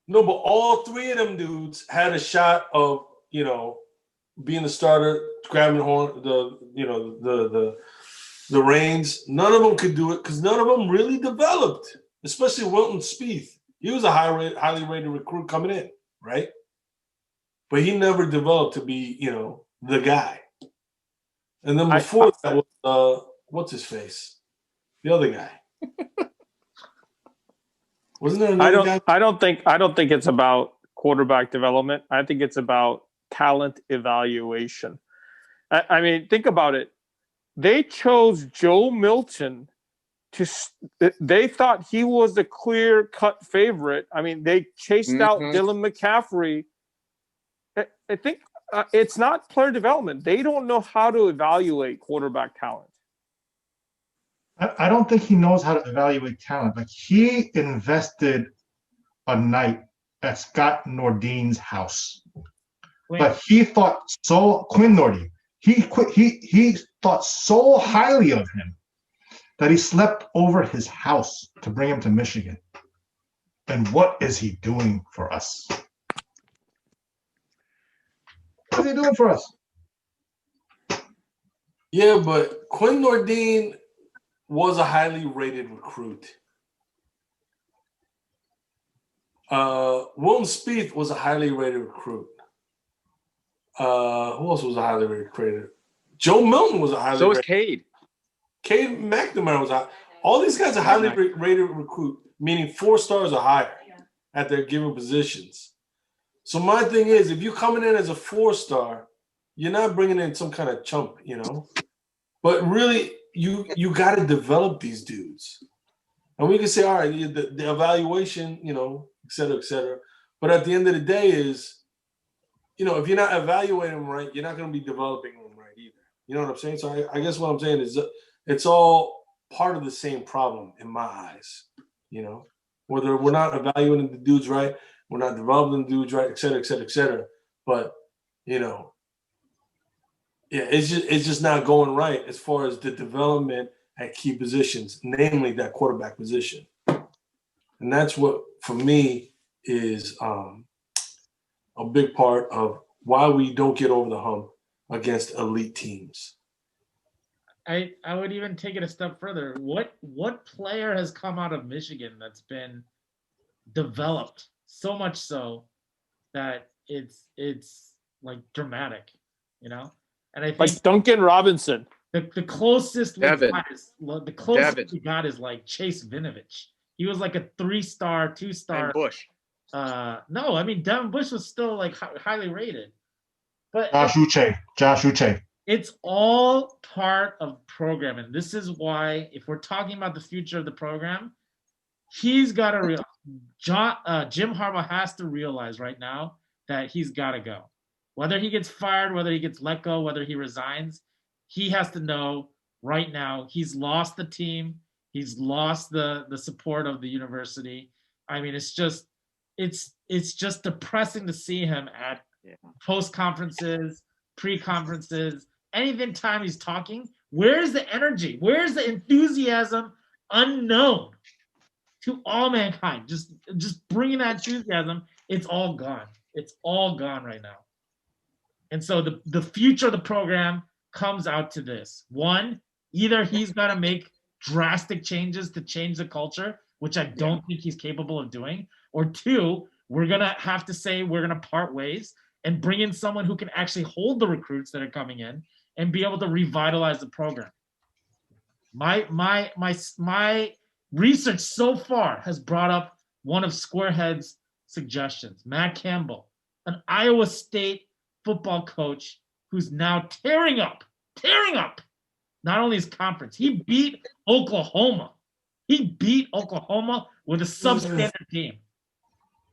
No, but all three of them dudes had a shot of, being the starter, grabbing the reins. None of them could do it because none of them really developed, especially Wilton Spieth. He was a highly rated recruit coming in, right? But he never developed to be, the guy. And then before that was, what's his face? The other guy. Wasn't there another guy? I don't think it's about quarterback development. I think it's about talent evaluation. I mean, think about it. They chose Joe Milton they thought he was the clear-cut favorite. I mean, they chased out Dylan McCaffrey. I think it's not player development. They don't know how to evaluate quarterback talent. I don't think he knows how to evaluate talent. Like, he invested a night at Scott Nordin's house. But he thought Quinn Nordin. He thought so highly of him that he slept over his house to bring him to Michigan. And what is he doing for us? What is he doing for us? Yeah, but Quinn Nordin was a highly rated recruit. Wilton Spieth was a highly rated recruit. Who else was a highly rated? Joe Milton was a highly rated. So was Cade. Cade McNamara was high. All these guys are highly rated recruit, meaning 4 stars or higher at their given positions. So my thing is, if you're coming in as a 4-star, you're not bringing in some kind of chump, you know. But really, you got to develop these dudes, and we can say, all right, the evaluation, you know, et cetera, et cetera. But at the end of the day, is, you know, if you're not evaluating them right, you're not going to be developing them right either. You know what I'm saying? So I guess what I'm saying is it's all part of the same problem in my eyes. You know, whether we're not evaluating the dudes right, we're not developing the dudes right, et cetera, et cetera, et cetera. But, you know, yeah, it's just not going right as far as the development at key positions, namely that quarterback position. And that's what, for me, is a big part of why we don't get over the hump against elite teams. I would even take it a step further. What player has come out of Michigan that's been developed so much so that it's like dramatic, you know? And I think Like Duncan Robinson. the closest we Devin. got is the closest Devin. we got is like Chase Vinovich. He was like a 3-star, 2-star. And Bush. No, I mean Devin Bush was still like highly rated. But Josh Uche. it's all part of programming. This is why, if we're talking about the future of the program, he's got to Jim Harbaugh has to realize right now that he's got to go. Whether he gets fired, whether he gets let go, whether he resigns, he has to know right now he's lost the team. He's lost the support of the university. I mean, it's just depressing to see him at post conferences, pre conferences, anything time he's talking. Where's the energy? Where's the enthusiasm? Unknown to all mankind. Just bringing that enthusiasm. It's all gone. It's all gone right now. And so the future of the program comes out to this. One, either he's got to make drastic changes to change the culture, which I don't think he's capable of doing, or two, we're going to have to say we're going to part ways and bring in someone who can actually hold the recruits that are coming in and be able to revitalize the program. My research so far has brought up one of Squarehead's suggestions. Matt Campbell, an Iowa State football coach who's now tearing up not only his conference, he beat Oklahoma. He beat Oklahoma with a substandard team.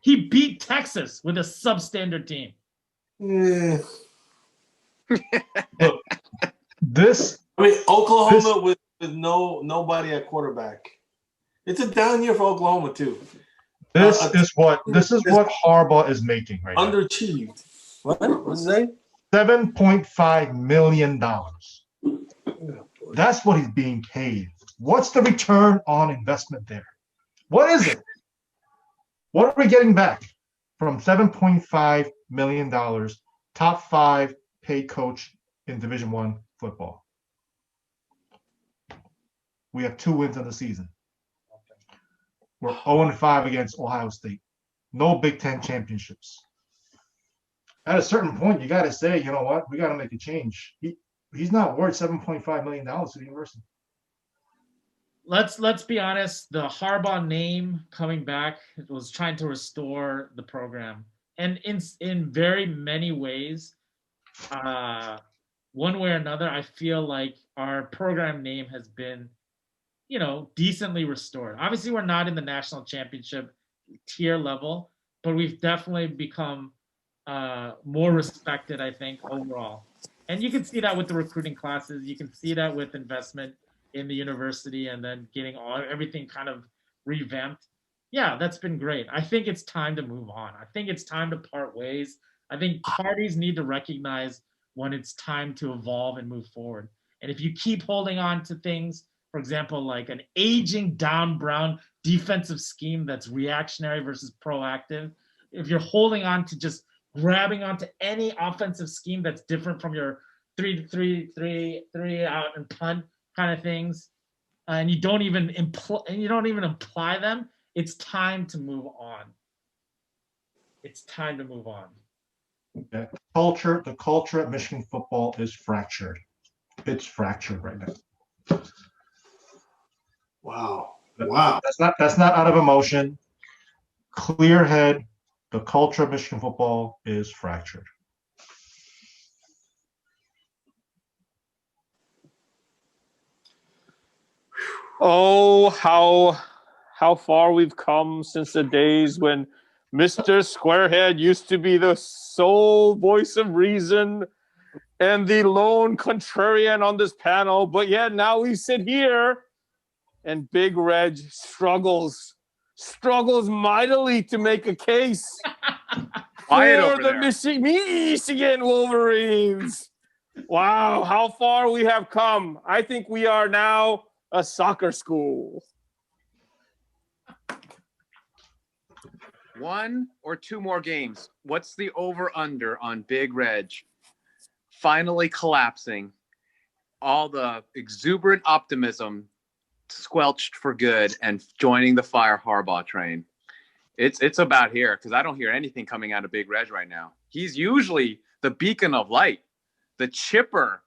He beat Texas with a substandard team. Yeah. Look, Oklahoma with nobody at quarterback. It's a down year for Oklahoma too. This is what Harbaugh is making right now. Underachieved. What? What's that? $7.5 million. That's what he's being paid. What's the return on investment there? What is it? What are we getting back from $7.5 million, top 5 paid coach in Division I football? We have 2 wins on the season. We're 0-5 against Ohio State. No Big Ten championships. At a certain point, you got to say, you know what? We got to make a change. He's not worth $7.5 million to the university. Let's be honest. The Harbaugh name coming back was trying to restore the program, and in very many ways, one way or another, I feel like our program name has been, decently restored. Obviously, we're not in the national championship tier level, but we've definitely become more respected, I think, overall. And you can see that with the recruiting classes. You can see that with investment in the university and then getting everything kind of revamped. Yeah, that's been great. I think it's time to move on. I think it's time to part ways. I think parties need to recognize when it's time to evolve and move forward. And if you keep holding on to things, for example, like an aging Don Brown defensive scheme that's reactionary versus proactive, if you're holding on to just grabbing onto any offensive scheme that's different from your 3 out and punt kind of things, and you don't even apply them, it's time to move on. It's time to move on. The culture at Michigan football is fractured. It's fractured right now. Wow. Wow. That's not out of emotion. Clear head. The culture of Michigan football is fractured. Oh, how far we've come since the days when Mr. Squarehead used to be the sole voice of reason and the lone contrarian on this panel. But yet now we sit here and Big Reg struggles mightily to make a case Quiet for over the there. Michigan Wolverines. Wow, how far we have come. I think we are now a soccer school. 1 or 2 more games. What's the over-under on Big Reg finally collapsing? All the exuberant optimism squelched for good and joining the Fire Harbaugh train. It's about here because I don't hear anything coming out of Big Reg right now. He's usually the beacon of light, the chipper,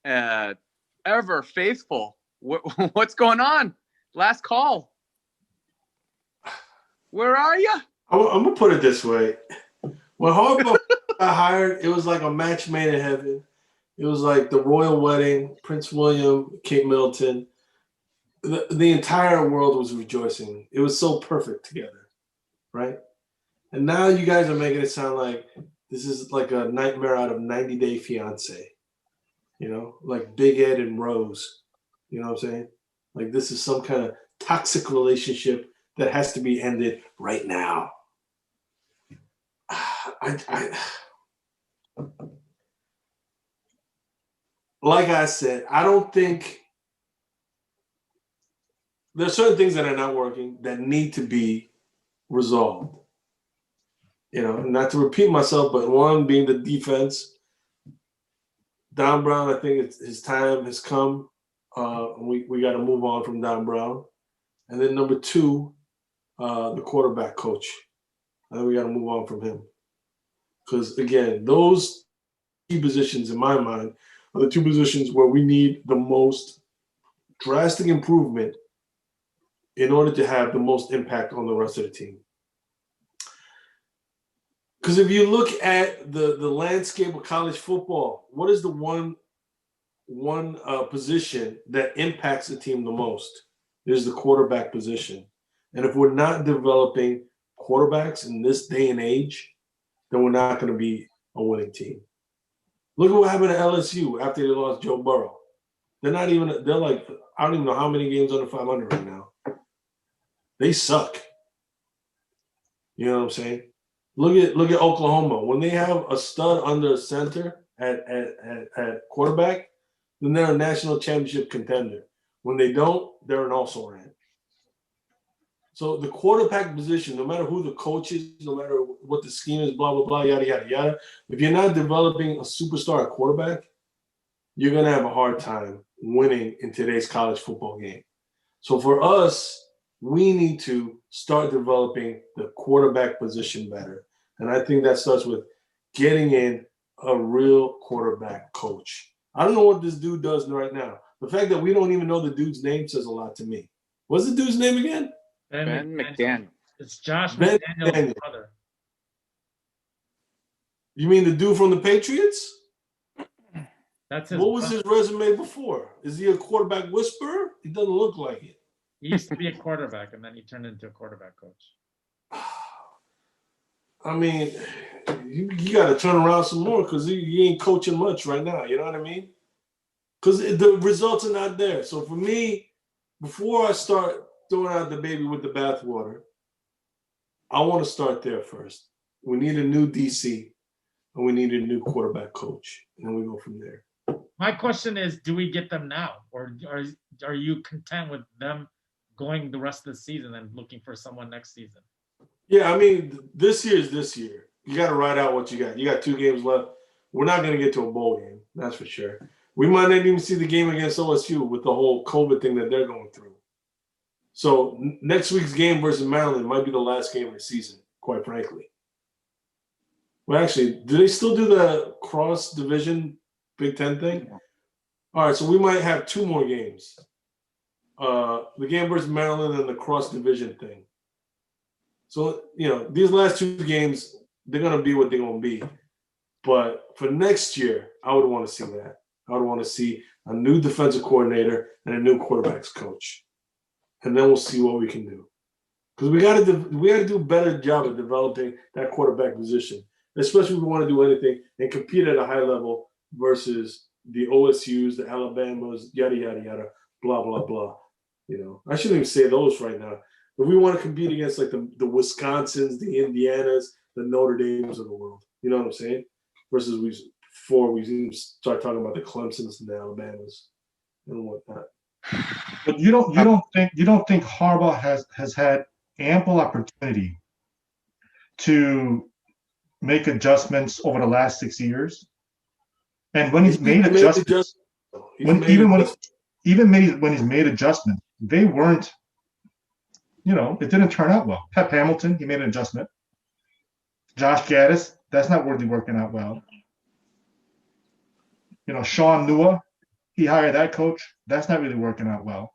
ever faithful. What's going on? Last call. Where are you? I'm gonna put it this way: when Harbaugh got hired, it was like a match made in heaven. It was like the royal wedding, Prince William, Kate Middleton. The entire world was rejoicing. It was so perfect together, right? And now you guys are making it sound like this is like a nightmare out of 90 Day Fiance. You know, like Big Ed and Rose. You know what I'm saying? Like this is some kind of toxic relationship that has to be ended right now. Like I said, I don't think there are certain things that are not working that need to be resolved. You know, not to repeat myself, but one being the defense. Don Brown, I think his time has come. We got to move on from Don Brown. And then number 2, the quarterback coach. I think we got to move on from him. Because, again, those key positions, in my mind, are the 2 positions where we need the most drastic improvement in order to have the most impact on the rest of the team. Because if you look at the landscape of college football, what is the one position that impacts the team the most? It is the quarterback position. And if we're not developing quarterbacks in this day and age, then we're not going to be a winning team. Look at what happened to LSU after they lost Joe Burrow. They're like, I don't even know how many games under 500 right now. They suck. You know what I'm saying? Look at Oklahoma. When they have a stud under center at quarterback, then they're a national championship contender. When they don't, they're an also-ran. So the quarterback position, no matter who the coach is, no matter what the scheme is, blah, blah, blah, yada, yada, yada, if you're not developing a superstar at quarterback, you're going to have a hard time winning in today's college football game. So for us, we need to start developing the quarterback position better. And I think that starts with getting in a real quarterback coach. I don't know what this dude does right now. The fact that we don't even know the dude's name says a lot to me. What's the dude's name again? Ben McDaniel. It's Josh Ben McDaniel's McDaniel. brother. You mean the dude from the Patriots? That's his What was brother. his resume before? Is he a quarterback whisperer? He doesn't look like it. He used to be a quarterback, and then he turned into a quarterback coach. I mean, you got to turn around some more because he ain't coaching much right now. You know what I mean? Because the results are not there. So for me, before I start throwing out the baby with the bathwater, I want to start there first. We need a new DC, and we need a new quarterback coach, and then we go from there. My question is, do we get them now, or are you content with them going the rest of the season and looking for someone next season? Yeah, I mean, this year is this year. You got to ride out what you got. You got 2 games left. We're not going to get to a bowl game, that's for sure. We might not even see the game against OSU with the whole COVID thing that they're going through. So next week's game versus Maryland might be the last game of the season, quite frankly. Well, actually, do they still do the cross-division Big Ten thing? All right, so we might have 2 more games. the game versus Maryland and the cross division thing. So, these last two games, they're going to be what they're going to be. But for next year, I would want to see that. I would want to see a new defensive coordinator and a new quarterbacks coach. And then we'll see what we can do. Because we got to do a better job of developing that quarterback position, especially if we want to do anything and compete at a high level versus the OSUs, the Alabamas, yada, yada, yada, blah, blah, blah. I shouldn't even say those right now. If we want to compete against like the Wisconsins, the Indianas, the Notre Dames of the world, you know what I'm saying? Versus before we start talking about the Clemsons and the Alabamas and whatnot. But you don't think Harbaugh has had ample opportunity to make adjustments over the last 6 years? And when he's made adjustments, when he's made adjustments, they weren't, it didn't turn out well. Pep Hamilton, he made an adjustment. Josh Gaddis, that's not really working out well. Sean Nua, he hired that coach. That's not really working out well.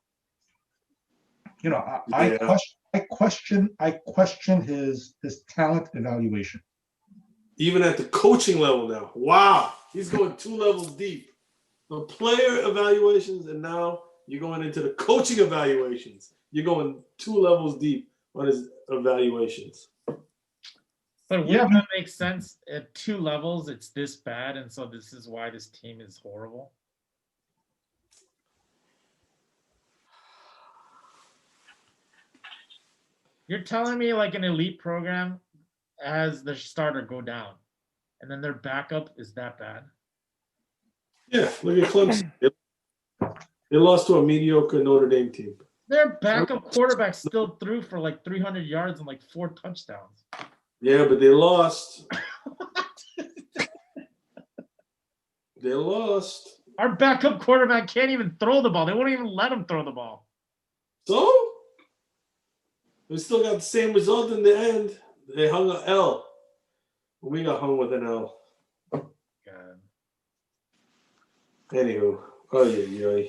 I question his talent evaluation. Even at the coaching level now. Wow. He's going 2 levels deep. The player evaluations, and now you're going into the coaching evaluations. You're going 2 levels deep on his evaluations. But wouldn't that make sense? At 2 levels, it's this bad, and so this is why this team is horrible? You're telling me like an elite program has their starter go down, and then their backup is that bad? Yeah, look at Clemson. They lost to a mediocre Notre Dame team. Their backup quarterback still threw for like 300 yards and like 4 touchdowns. Yeah, but they lost. They lost. Our backup quarterback can't even throw the ball. They won't even let him throw the ball. So? We still got the same result in the end. They hung an L. We got hung with an L. God. Anywho. Oh yeah.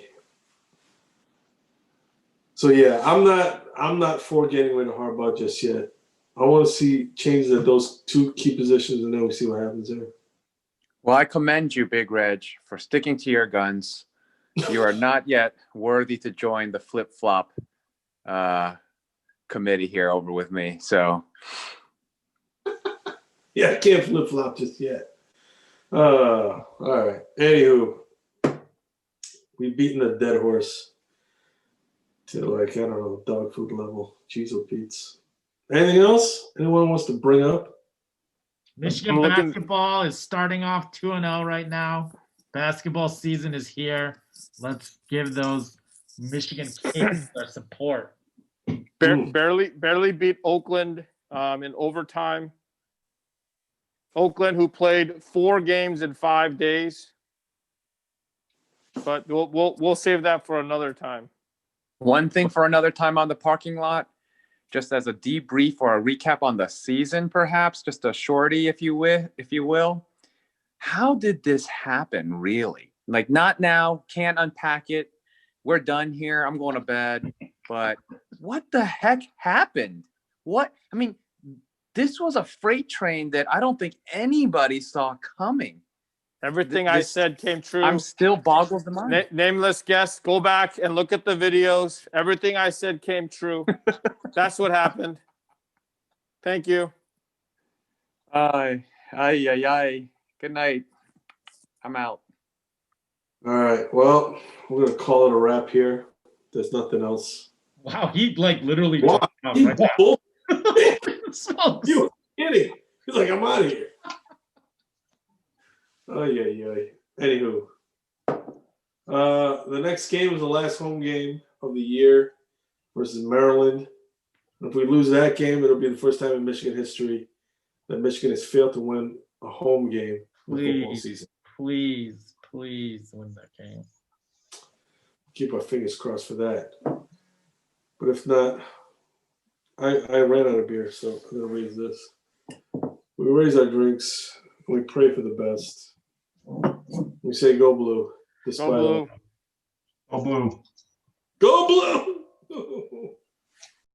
So yeah, I'm not for getting rid of Harbaugh just yet. I want to see changes at those 2 key positions, and then we see what happens there. Well, I commend you, Big Reg, for sticking to your guns. You are not yet worthy to join the flip-flop committee here over with me. So, yeah, I can't flip-flop just yet. All right. Anywho, we've beaten a dead horse to like, I don't know, dog food level. Cheese or Pete's. Anything else anyone wants to bring up? Michigan basketball is starting off 2-0 right now. Basketball season is here. Let's give those Michigan kids their support. Barely beat Oakland in overtime. Oakland, who played 4 games in 5 days, but we'll save that for another time. one thing for another time on the parking lot, just as a debrief or a recap on the season, perhaps just a shorty, if you will. How did this happen, really? Like, not now, can't unpack it. We're done here. I'm going to bed. But what the heck happened? This was a freight train that I don't think anybody saw coming. Everything I said came true. I'm still boggled the mind. Nameless guest, go back and look at the videos. Everything I said came true. That's what happened. Thank you. Ay. Good night. I'm out. All right. Well, we're going to call it a wrap here. There's nothing else. Wow, he literally wow. dropped out right now. You were kidding. He's like, I'm out of here. Oh, yeah. Anywho. The next game is the last home game of the year versus Maryland. And if we lose that game, it'll be the first time in Michigan history that Michigan has failed to win a home game in the football season. Please win that game. Keep our fingers crossed for that. But if not, I ran out of beer, so I'm going to raise this. We raise our drinks, and we pray for the best. We say go blue. Go blue. Go blue. Go Blue!